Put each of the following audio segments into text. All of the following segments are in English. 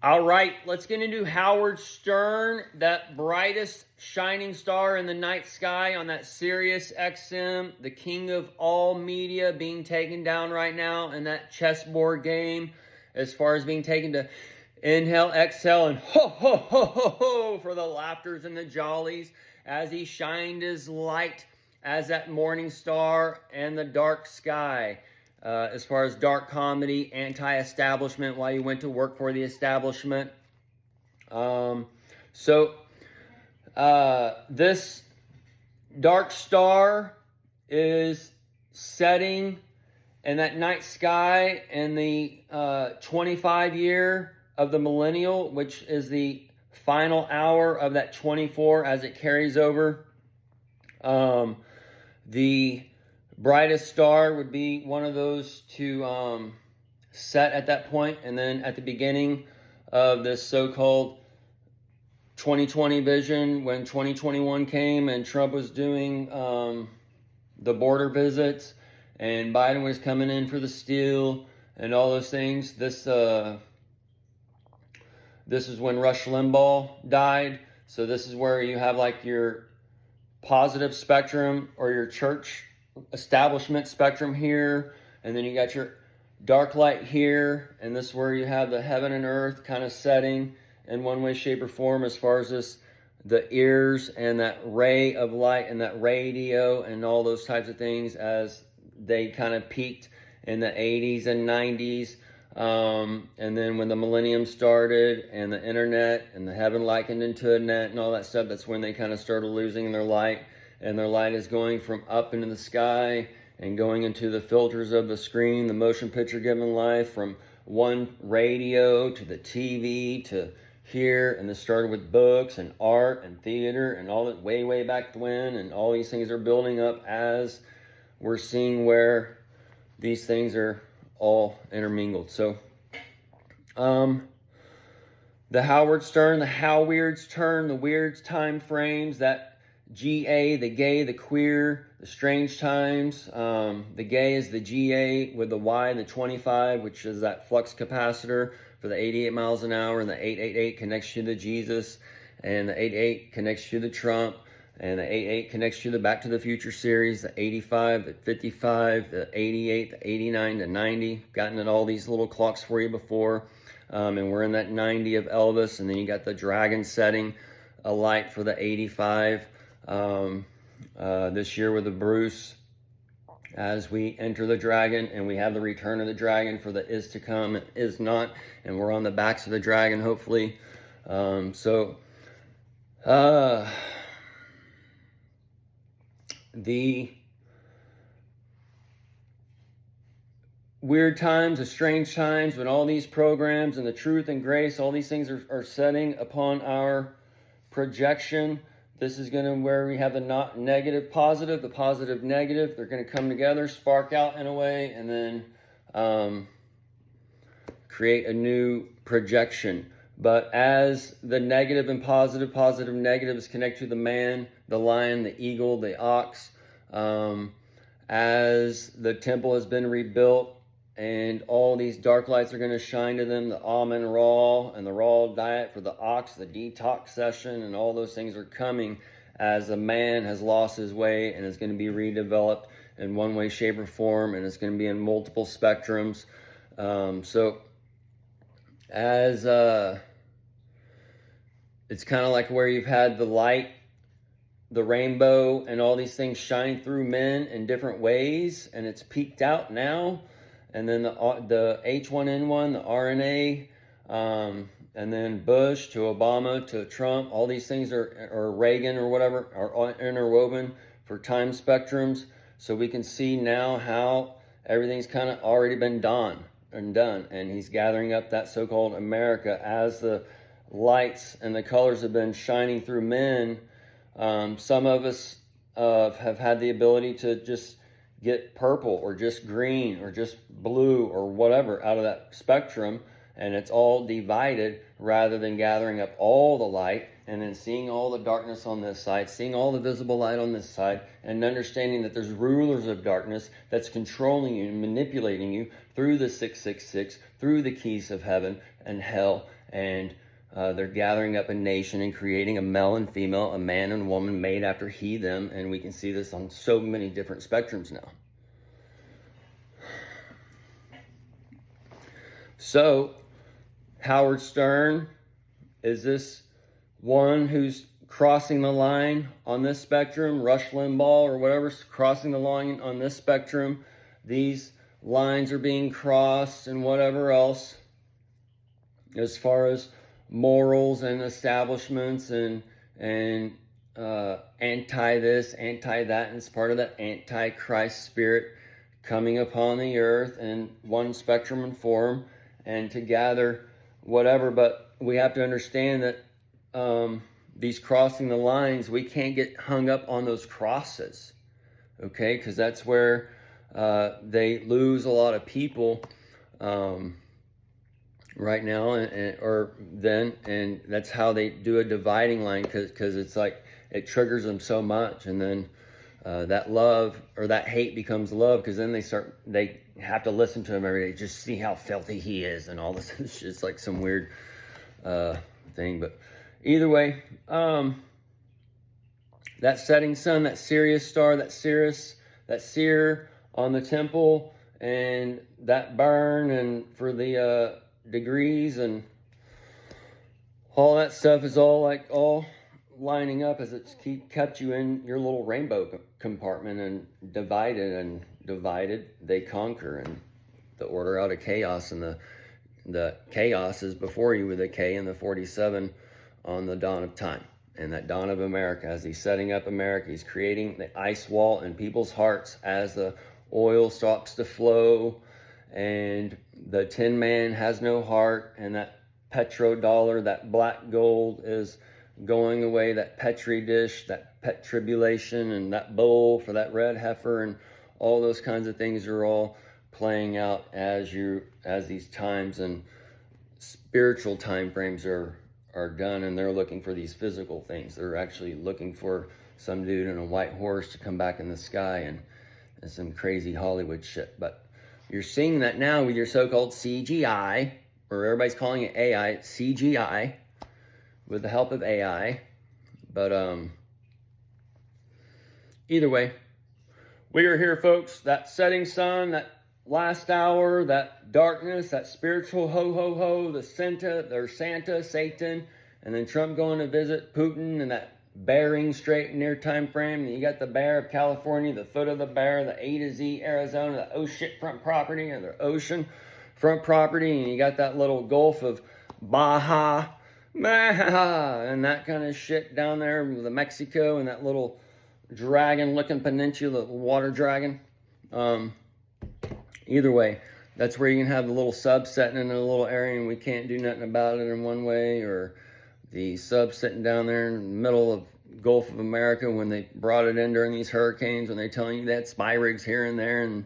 All right, let's get into Howard Stern, that brightest shining star in the night sky on that Sirius XM, the king of all media, being taken down right now in that chessboard game as far as being taken to inhale, exhale, and ho, ho, ho, ho, ho for the laughters and the jollies as he shined his light as that morning star and the dark sky. As far as dark comedy, anti-establishment, why you went to work for the establishment. This dark star is setting in that night sky in the 25 year of the millennial, which is the final hour of that 24 as it carries over. The brightest star would be one of those to set at that point, and then at the beginning of this so-called 2020 vision, when 2021 came and Trump was doing the border visits and Biden was coming in for the steel and all those things. This is when Rush Limbaugh died. So this is where you have like your positive spectrum or your church establishment spectrum here, and then you got your dark light here, and this is where you have the heaven and earth kind of setting in one way, shape, or form as far as this, the ears and that ray of light and that radio and all those types of things as they kind of peaked in the 80s and 90s. And then when the millennium started and the internet and the heaven likened into a net and all that stuff, that's when they kind of started losing their light. And their light is going from up into the sky and going into the filters of the screen, the motion picture given life, from one radio to the TV to here. And this started with books and art and theater and all that way, way back when. And all these things are building up as we're seeing where these things are all intermingled. So, the Howard Stern, the How Weirds turn, the weirds time frames, that GA, the gay, the queer, the strange times. The gay is the GA with the Y, the 25, which is that flux capacitor for the 88 miles an hour, and the 888 connects you to Jesus, and the 88 connects you to Trump, and the 88 connects you to the Back to the Future series, the 85, the 55, the 88, the 89, the 90. Gotten at all these little clocks for you before. And we're in that 90 of Elvis, and then you got the dragon setting a light for the 85. This year with the Bruce, as we enter the dragon, and we have the return of the dragon for the is to come and is not, and we're on the backs of the dragon, hopefully. The weird times, the strange times, when all these programs and the truth and grace, all these things are setting upon our projection. This is going to where we have the not negative positive, the positive negative. They're going to come together, spark out in a way, and then create a new projection. But as the negative and positive, positive, negative is connected to the man, the lion, the eagle, the ox, as the temple has been rebuilt and all these dark lights are going to shine to them, the almond raw and the raw diet for the ox, the detox session, and all those things are coming as a man has lost his way and is going to be redeveloped in one way, shape, or form, and it's going to be in multiple spectrums. It's kind of like where you've had the light, the rainbow, and all these things shine through men in different ways, and it's peaked out now. And then the H1N1, the RNA, and then Bush to Obama to Trump, all these things or Reagan or whatever, are interwoven for time spectrums. So we can see now how everything's kind of already been done. And he's gathering up that so-called America as the lights and the colors have been shining through men. Some of us have had the ability to just get purple or just green or just blue or whatever out of that spectrum, and it's all divided rather than gathering up all the light and then seeing all the darkness on this side, seeing all the visible light on this side, and understanding that there's rulers of darkness that's controlling you and manipulating you through the 666, through the keys of heaven and hell, and they're gathering up a nation and creating a male and female, a man and woman made after he, them, and we can see this on so many different spectrums now. So, Howard Stern is this one who's crossing the line on this spectrum. Rush Limbaugh or whatever's crossing the line on this spectrum. These lines are being crossed and whatever else as far as morals and establishments and anti this, anti that, and it's part of that anti-Christ spirit coming upon the earth in one spectrum and form, and to gather whatever. But we have to understand that these crossing the lines, we can't get hung up on those crosses, okay? Because that's where they lose a lot of people right now, and that's how they do a dividing line, because it's like it triggers them so much, and then that love or that hate becomes love, because then they have to listen to him every day, just see how filthy he is and all this. It's just like some weird thing. But either way, that setting sun, that Sirius star, that seer on the temple, and that burn, and for the degrees and all that stuff is all lining up as it's kept you in your little rainbow compartment, and divided they conquer, and the order out of chaos, and the chaos is before you with a K and the 47 on the dawn of time. And that dawn of America, as he's setting up America, he's creating the ice wall in people's hearts as the oil stops to flow, and the tin man has no heart, and that petrodollar, that black gold, is going away, that petri dish, that pet tribulation, and that bowl for that red heifer, and all those kinds of things are all playing out as these times and spiritual time frames are done, and they're looking for these physical things. They're actually looking for some dude in a white horse to come back in the sky, and some crazy Hollywood shit. But you're seeing that now with your so-called CGI, or everybody's calling it AI, it's CGI, with the help of AI. But either way, we are here, folks. That setting sun, that last hour, that darkness, that spiritual ho-ho-ho, the Santa, Satan, and then Trump going to visit Putin, and that bearing straight near time frame. And you got the bear of California, the foot of the bear, the A to Z Arizona, the oh shit front property, and the ocean front property, and you got that little Gulf of Baja, and that kind of shit down there with the Mexico, and that little dragon-looking peninsula, the water dragon. Either way, that's where you can have the little sub setting in a little area, and we can't do nothing about it in one way, or the sub sitting down there in the middle of Gulf of America when they brought it in during these hurricanes, when they're telling you they had spy rigs here and there. And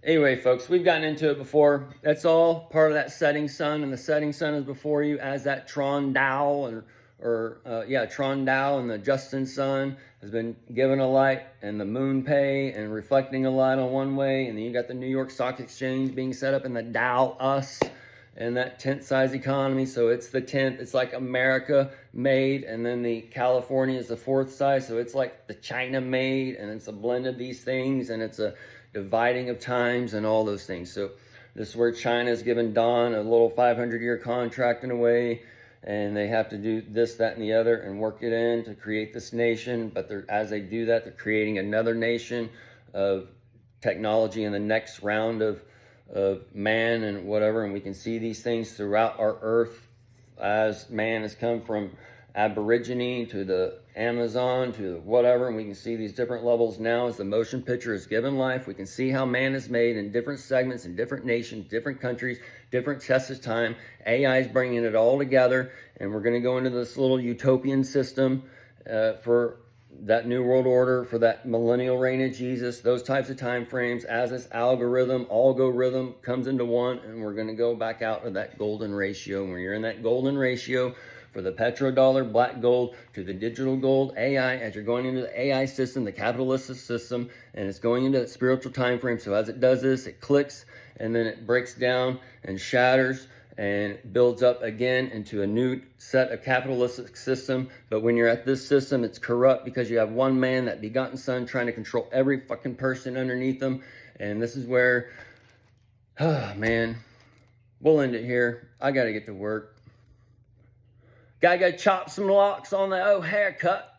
anyway, folks, we've gotten into it before. That's all part of that setting sun, and the setting sun is before you as that Tron Dow, Tron Dow, and the Justin sun has been given a light, and the moon pay and reflecting a light on one way, and then you got the New York Stock Exchange being set up in the Dow us, and that 10th size economy. So it's the 10th, it's like America made, and then the California is the 4th size, so it's like the China made, and it's a blend of these things, and it's a dividing of times and all those things. So this is where China has given Don a little 500-year contract in a way, and they have to do this, that, and the other, and work it in to create this nation. But as they do that, they're creating another nation of technology in the next round of man and whatever. And we can see these things throughout our earth as man has come from Aborigine to the Amazon to whatever, and we can see these different levels now as the motion picture is given life. We can see how man is made in different segments, in different nations, different countries, different tests of time. AI is bringing it all together, and we're going to go into this little utopian system for that new world order, for that millennial reign of Jesus, those types of time frames, as this algorithm comes into one, and we're going to go back out of that golden ratio. And when you're in that golden ratio for the petrodollar, black gold, to the digital gold, AI, as you're going into the AI system, the capitalist system, and it's going into that spiritual time frame. So as it does this, it clicks, and then it breaks down and shatters, and builds up again into a new set of capitalistic system. But when you're at this system, it's corrupt because you have one man, that begotten son, trying to control every fucking person underneath them. And this is where, man, we'll end it here. I got to get to work. Gotta go chop some locks on the old haircut.